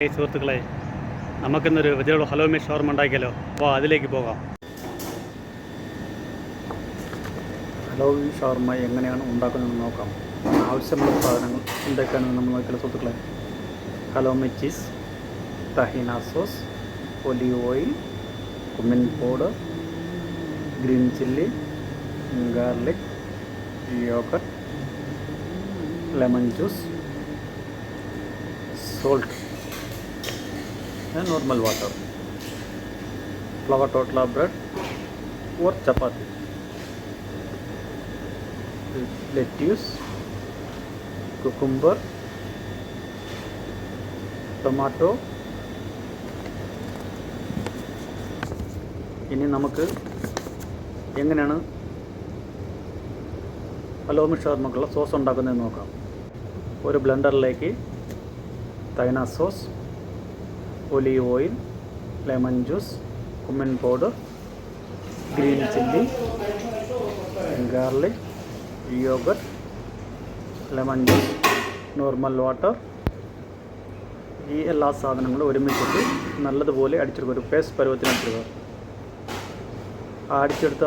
സുഹൃത്തുക്കളെ, നമുക്കിന്നൊരു വെജിറ്റബിൾ ഹലോമി ഷവർമ ഉണ്ടാക്കിയാലോ? അപ്പോൾ അതിലേക്ക് പോകാം. ഹലോമി ഷവർമ എങ്ങനെയാണ് ഉണ്ടാക്കുന്നതെന്ന് നോക്കാം. ആവശ്യമുള്ള സാധനങ്ങൾ എന്തൊക്കെയാണെന്ന് നമ്മൾ നോക്കിയാലോ സുഹൃത്തുക്കളെ? Halloumi cheese, tahini sauce, olive oil, cumin powder, green chilli, garlic, yogurt, lemon juice, salt and normal water, flour tortilla bread or chapati, lettuce, cucumber, tomato. ഇനി നമുക്ക് എങ്ങനെയാണ് ഹലോമി ഷവർമക്കുള്ള സോസ് ഉണ്ടാക്കുന്നതെന്ന് നോക്കാം. ഒരു ബ്ലെൻഡറിലേക്ക് tahini sauce, olive oil, lemon juice, cumin powder, green chilli, garlic, yogurt, lemon juice, normal water, ഈ എല്ലാ സാധനങ്ങളും ഒരുമിച്ചിട്ട് നല്ലതുപോലെ അടിച്ചെടുക്കുക. ഒരു പേസ്റ്റ് പരുവത്തിന് അടിച്ചെടുക്കുക. ആ അടിച്ചെടുത്ത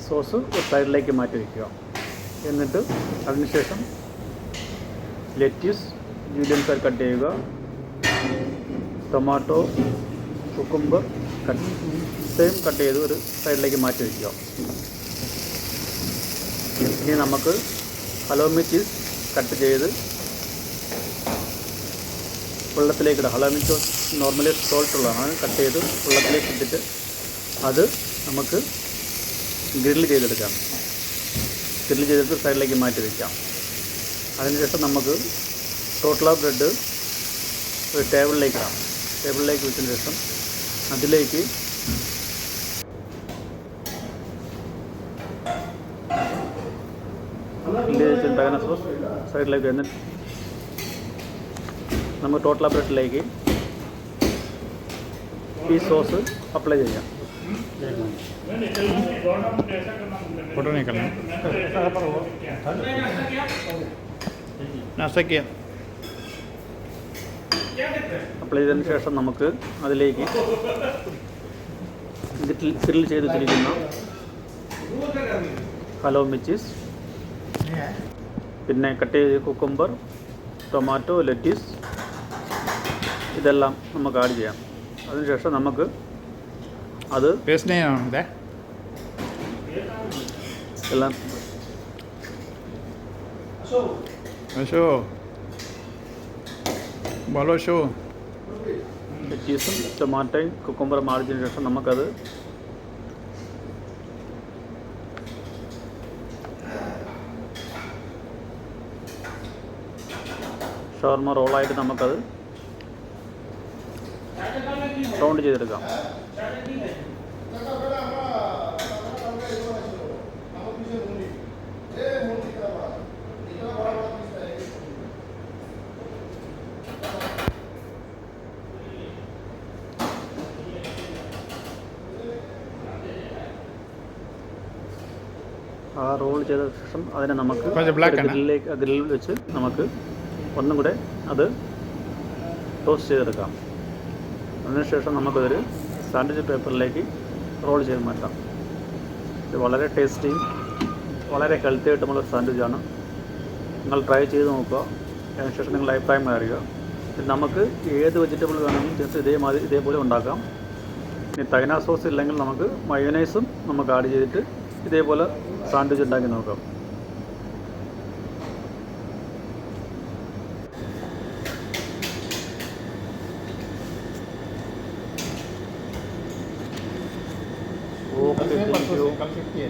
സോസ് ഒരു സൈഡിലേക്ക് മാറ്റി വയ്ക്കുക. എന്നിട്ട് അതിനുശേഷം ലെറ്റ്യൂസ് മീഡിയം സൈസ് കട്ട് ചെയ്യുക. ടൊമാറ്റോ, കുക്കുംബർ സെയിം കട്ട് ചെയ്ത് ഒരു സൈഡിലേക്ക് മാറ്റി വയ്ക്കുക. ഇനി നമുക്ക് ഹലോമി ചീസ് കട്ട് ചെയ്ത് വെള്ളത്തിലേക്കിടാം. ഹലോമി ചീസ് നോർമലി സോൾട്ട് ഉള്ളതാണ്. കട്ട് ചെയ്ത് വെള്ളത്തിലേക്ക് ഇട്ടിട്ട് അത് നമുക്ക് ഗ്രില്ല് ചെയ്തെടുക്കാം. ഗ്രില്ല് ചെയ്തിട്ട് സൈഡിലേക്ക് മാറ്റി വയ്ക്കാം. അതിനുശേഷം നമുക്ക് ടോട്ടല ബ്രെഡ് ഒരു ടേബിളിലേക്ക് ഇടാം. ടേബിളിലേക്ക് വെച്ചതിന് ശേഷം അതിലേക്ക് തകന സോസ് സൈഡിലേക്ക് എന്നിട്ട് നമുക്ക് ടോട്ടല ബ്രെഡിലേക്ക് ഈ സോസ് അപ്ലൈ ചെയ്യാം. फोटो नहीं करना नाश्ता किया. അപ്ലൈ ചെയ്തതിന് ശേഷം നമുക്ക് അതിലേക്ക് ഗ്രിൽ ചെയ്ത് വെച്ചിരിക്കുന്ന ഹലോമി ചീസ്, പിന്നെ കട്ട് ചെയ്ത് കുക്കുംബർ, ടൊമാറ്റോ, ലെറ്റ്യൂസ് ഇതെല്ലാം നമുക്ക് ആഡ് ചെയ്യാം. അതിനുശേഷം നമുക്ക് അത് पेस्ट नहीं है എല്ലാം शो बोलो शो ലെറ്റ്യൂസും ടൊമാറ്റോയും കുക്കുംബറും ആഡ് ചെയ്തതിന് ശേഷം നമുക്കത് ഷവർമ റോളായിട്ട് നമുക്കത് റൗണ്ട് ചെയ്തെടുക്കാം. ആ റോൾ ചെയ്ത ശേഷം അതിനെ നമുക്ക് ഗ്രില്ലിൽ വെച്ച് നമുക്ക് ഒന്നും കൂടെ അത് ടോസ്റ്റ് ചെയ്തെടുക്കാം. അതിനുശേഷം നമുക്കതൊരു സാൻഡ്വിച്ച് പേപ്പറിലേക്ക് റോൾ ചെയ്ത് മാറ്റാം. ഇത് വളരെ ടേസ്റ്റിയും വളരെ ഹെൽത്തി ആയിട്ടുള്ള ഒരു സാൻഡ്വിച്ചാണ്. നിങ്ങൾ ട്രൈ ചെയ്ത് നോക്കുക. അതിനുശേഷം നിങ്ങൾ അഭിപ്രായം അറിയുക. നമുക്ക് ഏത് വെജിറ്റബിൾ വേണമെങ്കിലും ജസ്റ്റ് ഇതേപോലെ ഉണ്ടാക്കാം. ഇനി തൈന സോസ് ഇല്ലെങ്കിൽ നമുക്ക് മയോനൈസും നമുക്ക് ആഡ് ചെയ്തിട്ട് ഇതേപോലെ സാൻഡ്വിച്ച് ഉണ്ടാക്കി നോക്കാം. Okay, thank you.